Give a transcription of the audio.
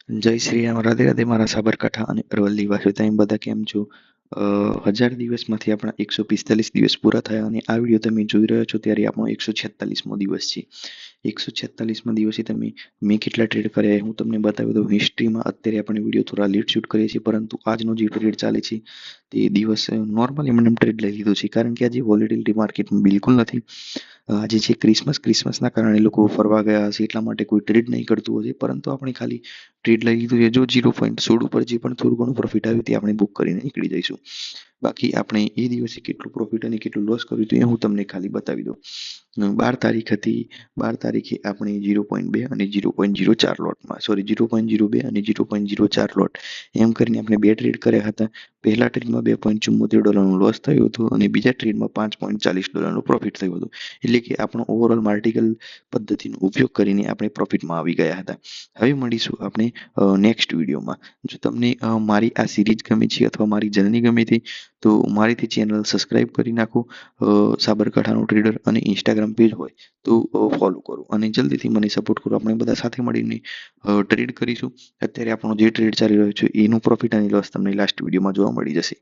જય શ્રી રામ, રાધે રાધે મારા સાબરકાંઠા અને અરવલ્લી વાસીઓ. તમે બધા કેમ છો? 1000 દિવસમાંથી આપણા 145 દિવસ પૂરા થયા અને આ વિડીયો તમે જોઈ રહ્યા છો ત્યારે આપણો 146મો દિવસ છે. 146મા દિવસે મેં કેટલા ટ્રેડ કર્યા હું તમને બતાવી દઉં. હિસ્ટ્રીમાં અત્યારે આપણે વિડીયો થોડા લેટ શૂટ કરીએ છીએ, પરંતુ આજનો જે ટ્રેડ ચાલે છે તે દિવસ નોર્મલી એમને ટ્રેડ લઈ લીધો છે, કારણ કે આજે વોલેટિલિટી માર્કેટમાં બિલકુલ નથી. આજે છે ક્રિસમસના કારણે લોકો ફરવા ગયા હશે એટલા માટે કોઈ ટ્રેડ નહીં કરતું હશે, પરંતુ આપણે ખાલી ટ્રેડ લઈ લીધું છે. જો 0.16 ઉપર જે પણ થોડું ઘણું પ્રોફિટ આવ્યું તે આપણે બુક કરીને નીકળી જઈશું. બાકી આપણે એ દિવસે કેટલું પ્રોફિટ અને કેટલું લોસ કર્યું હતું એ હું તમને ખાલી બતાવી દઉં. 12 તારીખ હતી. 12 તારીખે આપણે 0.2 અને 0.04 લોટમાં, સોરી 0.02 અને 0.04 લોટ એમ કરીને આપણે બે ટ્રેડ કર્યા હતા. પહેલા ટ્રેડમાં $2.74નું લોસ થયું હતું અને બીજા ટ્રેડમાં $5.40નું પ્રોફિટ થયું હતું. એટલે કે આપણો ઓવરઓલ માર્ટિકલ પદ્ધતિનો ઉપયોગ કરીને આપણે પ્રોફિટમાં આવી ગયા હતા. હવે મળીશું આપણે નેક્સ્ટ વિડીયોમાં. જો તમને મારી આ સિરીઝ ગમે છે અથવા મારી જર્ની ગમે છે તો મારીથી ચેનલ સબસ્ક્રાઈબ કરી નાખો. સાબરકાંઠાનો ટ્રેડર અને ઇન્સ્ટાગ્રામ પેજ હોય તો ફોલો કરો અને જલ્દીથી મને સપોર્ટ કરો. આપણે બધા સાથે મળીને ટ્રેડ કરીશું. અત્યારે આપણો જે ટ્રેડ ચાલી રહ્યો છે એનું પ્રોફિટ અને લોસ તમને લાસ્ટ વિડીયોમાં જોવા મળી જશે.